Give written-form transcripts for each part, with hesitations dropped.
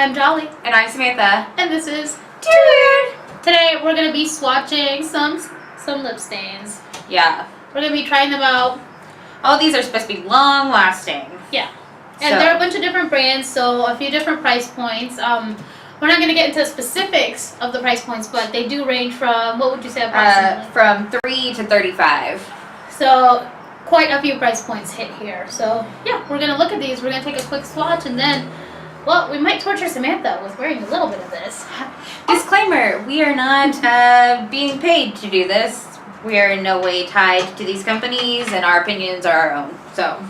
I'm Jolly. And I'm Samantha. And this is Too Weird. Today we're going to be swatching some lip stains. Yeah. We're going to be trying them out. All these are supposed to be long lasting. Yeah. And there are a bunch of different brands, so a few different price points. We're not going to get into specifics of the price points, but they do range from, what would you say approximately? From 3 to 35. So quite a few price points hit here. So yeah, we're going to look at these. We're going to take a quick swatch and then, well, we might torture Samantha with wearing a little bit of this. Disclaimer, we are not being paid to do this. We are in no way tied to these companies, and our opinions are our own. So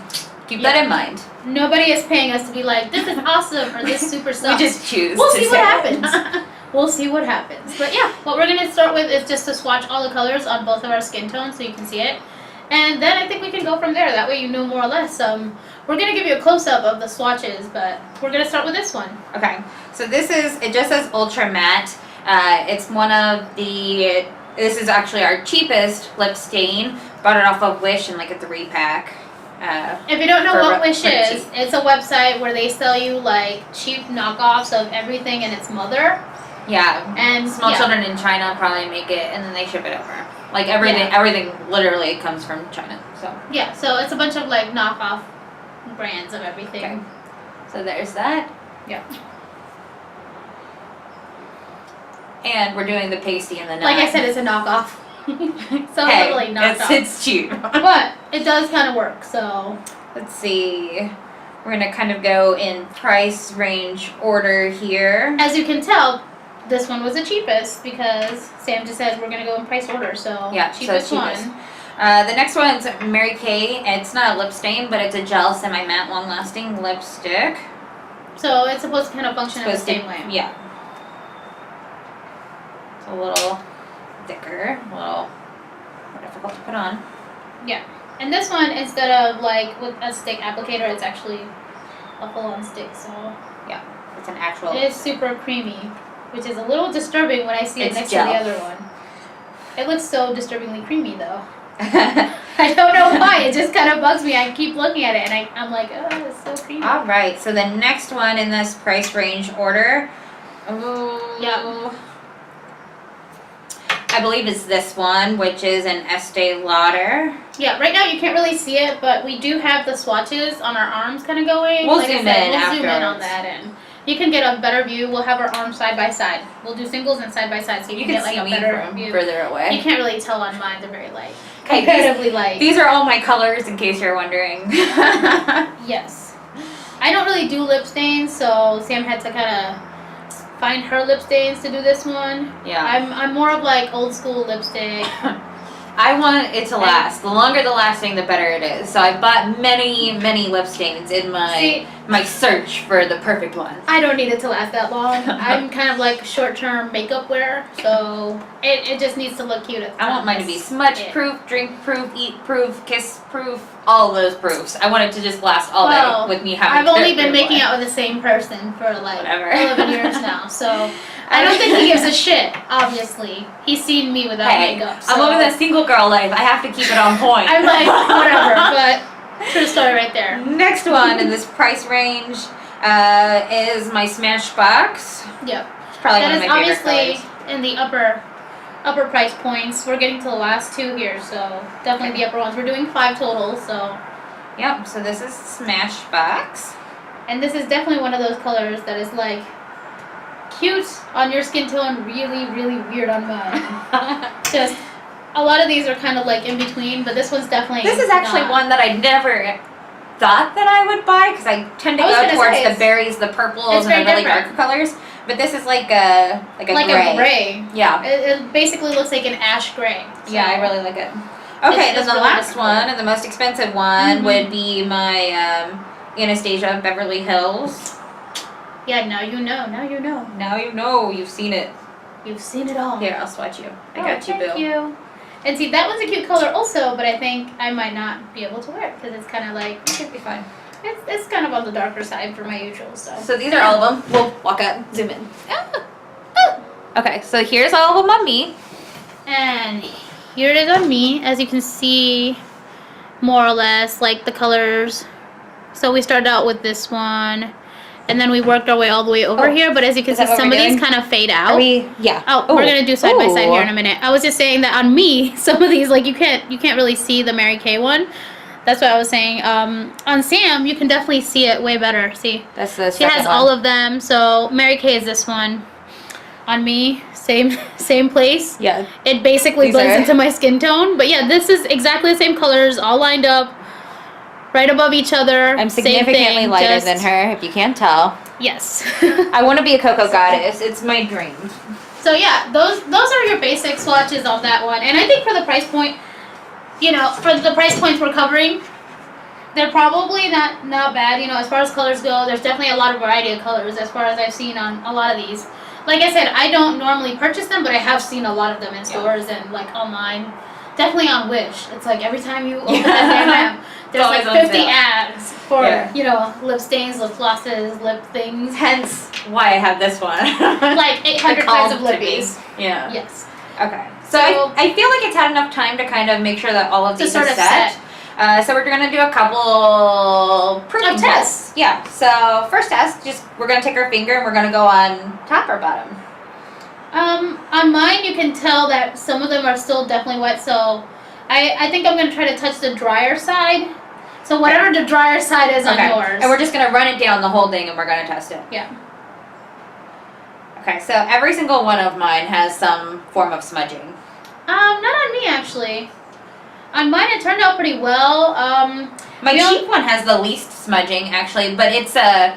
keep that in mind. Nobody is paying us to be like, this is awesome or this super sucks. We just choose We'll to see say what happens. We'll see what happens. But yeah, what we're going to start with is just to swatch all the colors on both of our skin tones so you can see it. And then I think we can go from there. That way you know more or less. We're going to give you a close-up of the swatches, but we're going to start with this one. Okay. So this is, it just says Ultra Matte. It's one of the, this is actually our cheapest lip stain. Bought it off of Wish in like a 3-pack. If you don't know what Wish is, it's a website where they sell you like cheap knockoffs of everything and its mother. Yeah, and small children in China probably make it, and then they ship it over. Like everything literally comes from China. So yeah, so it's a bunch of like knockoff brands of everything. Okay. So there's that. Yeah. And we're doing the pasty and the nut. Like I said, it's a knockoff. So hey, literally knockoff. It's cheap. But it does kind of work. So let's see. We're gonna kind of go in price range order here. As you can tell, this one was the cheapest because Sam just said we're going to go in price order, so yeah, cheapest one. The next one's Mary Kay. It's not a lip stain, but it's a gel semi-matte long-lasting lipstick. So it's supposed to kind of function in the same way. Yeah. It's a little thicker, a little more difficult to put on. Yeah. And this one, instead of like with a stick applicator, it's actually a full-on stick, so yeah, it's an actual. It is super creamy. Which is a little disturbing when I see it next to the other one. It looks so disturbingly creamy, though. I don't know why. It just kind of bugs me. I keep looking at it, and I'm like, oh, it's so creamy. All right. So the next one in this price range order, yeah, I believe is this one, which is an Estee Lauder. Yeah. Right now you can't really see it, but we do have the swatches on our arms kind of going. We'll zoom in afterwards. Zoom in on that and. You can get a better view. We'll have our arms side by side. We'll do singles and side by side, so you can get like a better view. Further away. You can't really tell on mine. They're very light. Comparatively light. These are all my colors, in case you're wondering. Yes. I don't really do lip stains, so Sam had to kind of find her lip stains to do this one. Yeah. I'm more of like old school lipstick. I want it to last. The longer the lasting, the better it is. So I've bought many, many lip stains in my search for the perfect one. I don't need it to last that long. I'm kind of like short-term makeup wear, so it just needs to look cute. I want mine to be smudge-proof, drink-proof, eat-proof, kiss-proof, all those proofs. I want it to just last all day with me having. I've only been making out with the same person for like 11 years now, so. I don't think he gives a shit, obviously. He's seen me without makeup. So. I'm living that single girl life. I have to keep it on point. I'm like, whatever, but true story right there. Next one in this price range is my Smashbox. Yep. It's probably one of my favorite colors. That is obviously in the upper price points. We're getting to the last two here, so definitely the upper ones. We're doing 5 total, so. Yep, so this is Smashbox. And this is definitely one of those colors that is like, cute on your skin tone, really, really weird on mine. Just a lot of these are kind of like in between, but this one's definitely. This is actually one that I never thought that I would buy because I tend to go towards the berries, the purples, and the really dark colors. But this is like a gray. Yeah. It basically looks like an ash gray. So. Yeah, I really like it. Okay, then the last one and the most expensive one would be my Anastasia Beverly Hills. Yeah, now you know. Now you know. Now you know. You've seen it. You've seen it all. Here, I'll swatch you. I got you, Bill. Thank you. And see, that one's a cute color also, but I think I might not be able to wear it because it's kind of like. It should be fine. It's kind of on the darker side for my usual stuff. So these are all of them. We'll walk up, zoom in. Okay, so here's all of them on me. And here it is on me. As you can see, more or less, like the colors. So we started out with this one. And then we worked our way all the way over here, but as you can Is see, that what some we're of these doing? kind of fade Are out. we? Yeah. Oh, we're gonna do side by side Ooh. here in a minute. I was just saying that on me, some of these, like you can't really see the Mary Kay one. That's what I was saying. On Sam, you can definitely see it way better. See, That's the she has second all one. of them. So Mary Kay is this one. On me, same place. Yeah. It basically These blends are- into my skin tone. But yeah, this is exactly the same colors, all lined up, right above each other. I'm Same significantly thing, lighter just- than her, if you can't tell. Yes. I want to be a cocoa goddess. It's my dream. So yeah, those are your basic swatches on that one. And I think for the price point, you know, for the price points we're covering, they're probably not bad. You know, as far as colors go, there's definitely a lot of variety of colors as far as I've seen on a lot of these. Like I said, I don't normally purchase them, but I have seen a lot of them in stores and like online. Definitely on Wish. It's like every time you open that damn app, there's like always on 50 sale. ads for, Yeah. you know, lip stains, lip glosses, lip things. Hence why I have this one. Like 800 kinds of Calm to me. lippies. Yeah. Yes. Okay. So So- I feel like it's had enough time to kind of make sure that all of To these sort are of set. set. So we're gonna do a couple proofing Of tests. Yeah. So first test, just we're gonna take our finger and we're gonna go on top or bottom. On mine, you can tell that some of them are still definitely wet, so I think I'm going to try to touch the drier side. So whatever the drier side is on yours. And we're just gonna run it down the whole thing and we're gonna test it. Yeah. Okay. So every single one of mine has some form of smudging. Not on me, actually. On mine, it turned out pretty well. My You know- cheap one has the least smudging, actually, but it's a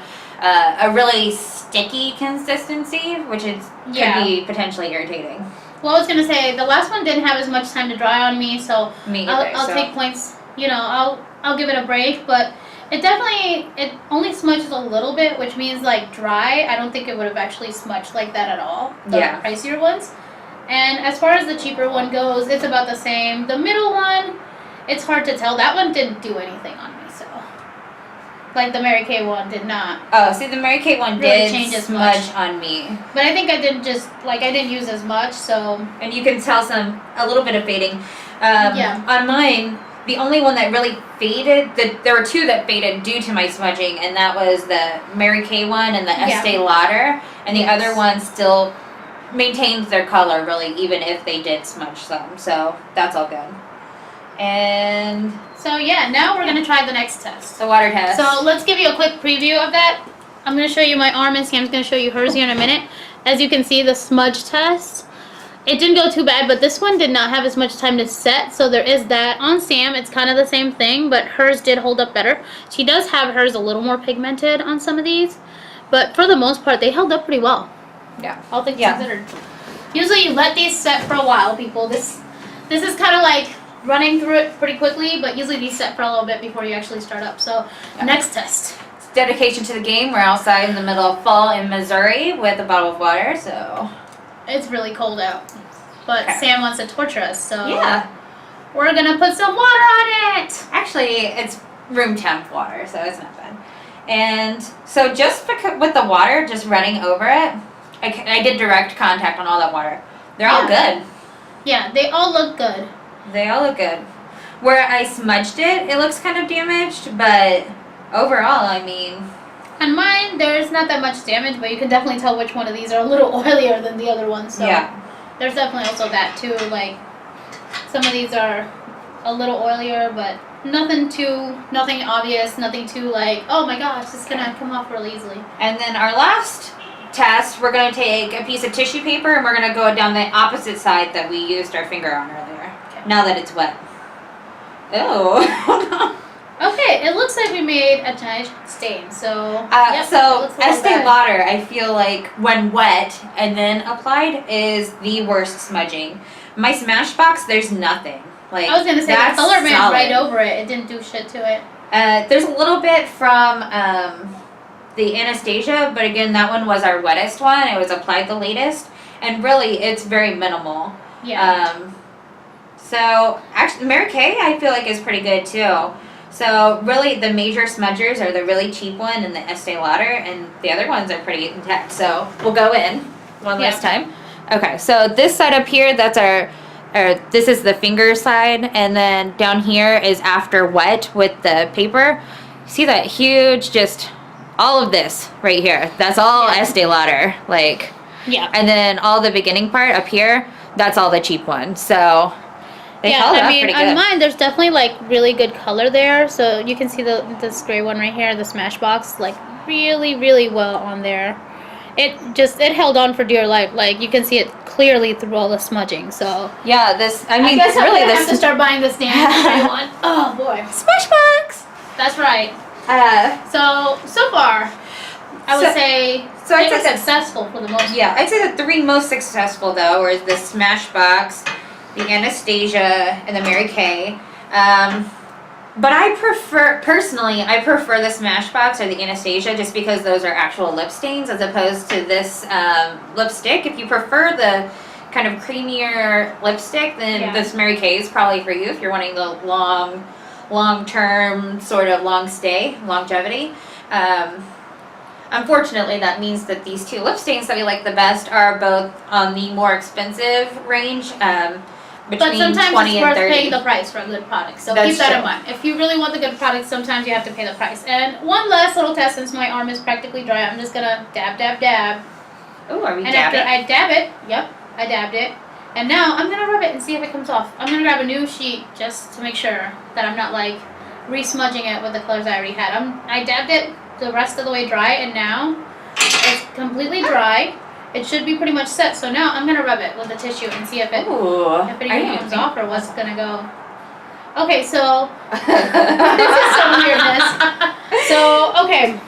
really sticky consistency, which is Yeah. could be potentially irritating. Well, I was going to say, the last one didn't have as much time to dry on me, so Me either. I'll so. take points. You know, I'll give it a break, but it only smudges a little bit, which means like dry. I don't think it would have actually smudged like that at all. The Yeah. pricier ones. And as far as the cheaper one goes, it's about the same. The middle one, it's hard to tell. That one didn't do anything on me, so. Like the Mary Kay one did not. Oh, see, the Mary Kay one Really did change as smudge much. on me, But I think I didn't use as much, so. and you can tell a little bit of fading. Yeah. On mine, the only one that really faded, there were two that faded due to my smudging, and that was the Mary Kay one and the Yeah. Estee Lauder, and the Yes. other one still maintained their color really, even if they did smudge some. So that's all good. And So yeah, now we're gonna try the next test. the water test. So let's give you a quick preview of that. I'm going to show you my arm and Sam's going to show you hers here in a minute. As you can see, the smudge test, it didn't go too bad, but this one did not have as much time to set, so there is that. On Sam, it's kind of the same thing, but hers did hold up better. She does have hers a little more pigmented on some of these, but for the most part, they held up pretty well, yeah. all things Yeah. considered. Usually you let these set for a while, people. This is kind of like running through it pretty quickly, but usually these set for a little bit before you actually start up. So Yeah. next test. Dedication to the game. We're outside in the middle of fall in Missouri with a bottle of water, so It's really cold out, but Okay. Sam wants to torture us, so yeah. we're gonna put some water on it. Actually, it's room temp water, so it's not bad. And so just because with the water just running over it, I did direct contact on all that water. They're all Yeah. good. Yeah, they all look good. They all look good. Where I smudged it, it looks kind of damaged, but overall, I mean, On mine, there's not that much damage, but you can definitely tell which one of these are a little oilier than the other ones. So yeah. there's definitely also that too. Like some of these are a little oilier, but nothing obvious, nothing too like, oh my gosh, this is gonna come off really easily. And then our last test, we're going to take a piece of tissue paper and we're going to go down the opposite side that we used our finger on earlier. Okay. Now that it's wet. Ew. Okay, it looks like we made a giant stain. So yep, it so looks a little Estee bad. Lauder, I feel like when wet and then applied is the worst smudging. My Smashbox, there's nothing. Like I was gonna say the that's color ran solid. right over it. It didn't do shit to it. There's a little bit from the Anastasia, but again, that one was our wettest one. It was applied the latest, and really, it's very minimal. Yeah. So actually, Mary Kay, I feel like is pretty good too. So really, the major smudgers are the really cheap one and the Estee Lauder, and the other ones are pretty intense. So we'll go in one last time. Okay, so this side up here, that's this is the finger side, and then down here is after wet with the paper. See that huge just all of this right here, that's all Yeah. Estee Lauder. Like, Yeah. and then all the beginning part up here, that's all the cheap one. So they held up pretty good. On mine, there's definitely like really good color there. So you can see this gray one right here, the Smashbox, like really, really well on there. It held on for dear life. Like you can see it clearly through all the smudging. So yeah, this, I mean, I guess really I'm gonna have to this start buying this damn gray one. Oh boy. Smashbox. That's right. So far, I would say so they I'd were say that- successful for the most part. Yeah, I'd say the 3 most successful though were the Smashbox, the Anastasia, and the Mary Kay. But I prefer the Smashbox or the Anastasia just because those are actual lip stains as opposed to this lipstick. If you prefer the kind of creamier lipstick, then this Mary Kay is probably for you if you're wanting the long-term sort of longevity. Unfortunately, that means that these 2 lip stains that we like the best are both on the more expensive range, But between sometimes 20 it's and worth 30. paying the price for a good product. So That's keep that true. in mind. If you really want the good product, sometimes you have to pay the price. And one last little test, since my arm is practically dry, I'm just gonna dab, dab, dab. Oh, are we And dabbing? after I dab it, I dabbed it. And now I'm gonna rub it and see if it comes off. I'm gonna grab a new sheet just to make sure that I'm not like re-smudging it with the colors I already had. I dabbed it the rest of the way dry, and now it's completely dry. It should be pretty much set. So now I'm gonna rub it with the tissue and see if it even comes off or what's gonna go. Okay, so this is some weirdness. So okay,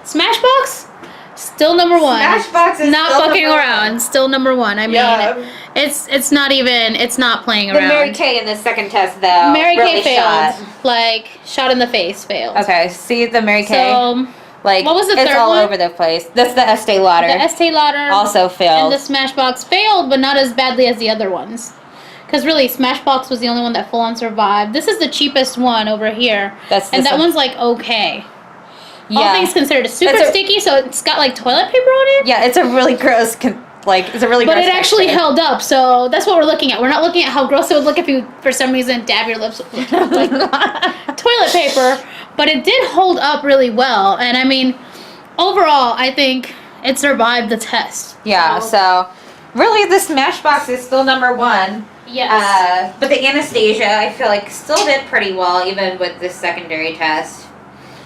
Smashbox, still number 1. Smashbox is Not still fucking number around. 1. Still number 1. I mean, it's not playing The around. Mary Kay in the second test though. Mary really Kay failed. shot. Like shot in the face failed. Okay, see the Mary Kay. So Like what was the it's third all one? over the place. That's the Estee Lauder. the Estee Lauder also failed. and the Smashbox failed, but not as badly as the other ones. Because really, Smashbox was the only one that full on survived. This is the cheapest one over here, and that one's like okay. All things considered, it's super sticky, so it's got like toilet paper on it. Yeah, it's a really gross. It's a really. But gross it actually texture. held up, so that's what we're looking at. We're not looking at how gross it would look if you, for some reason, dab your lips with like toilet paper. But it did hold up really well, and I mean, overall, I think it survived the test. Yeah. So really, the Smashbox is still number 1. Yes. But the Anastasia, I feel like, still did pretty well, even with this secondary test.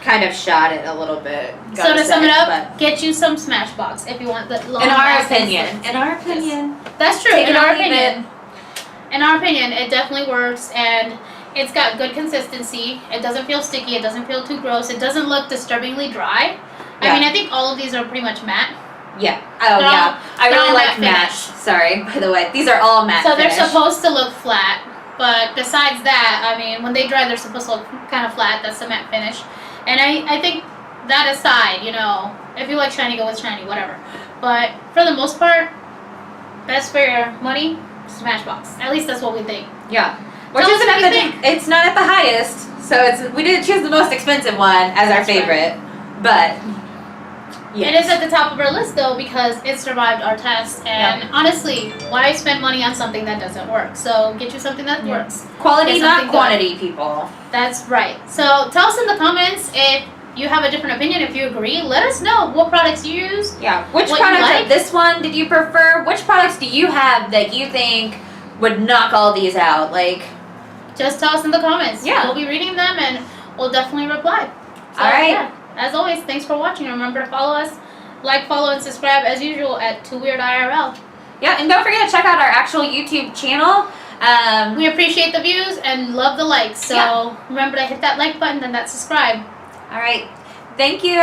Kind of shot it a little bit. So to sum it up, get you some Smashbox if you want the long. In our lasting opinion. scents. In our opinion. That's true. Take In it or our leave opinion. In our opinion, it definitely works, and it's got good consistency. It doesn't feel sticky. It doesn't feel too gross. It doesn't look disturbingly dry. Yeah. I mean, I think all of these are pretty much matte. Yeah. Oh, They're yeah. I they're really all like matte matte. finish. Sorry, by the way. These are all matte So they're finish. supposed to look flat, but besides that, I mean, when they dry, they're supposed to look kind of flat. That's the matte finish. And I think that aside, you know, if you like shiny, go with shiny, whatever. But for the most part, best for your money, Smashbox. At least that's what we think. Yeah. Tell us what you think. It's not at the highest, so we didn't choose the most expensive one as our That's right. favorite. But yes. It is at the top of our list though because it survived our test, and honestly, why spend money on something that doesn't work? So get you something that works. Quality, Get not something quantity, people. That's right. So tell us in the comments if you have a different opinion. If you agree, let us know what products you use. Yeah. Which What you products like? of this one did you prefer? Which products do you have that you think would knock all these out? Like, Just tell us in the comments. Yeah. We'll be reading them and we'll definitely reply. So, all right. yeah, as always, thanks for watching. Remember to follow us, like, follow, and subscribe as usual at 2WeirdIRL. Yeah, and don't forget to check out our actual YouTube channel. We appreciate the views and love the likes. So Yeah. remember to hit that like button and that subscribe. All right. Thank you.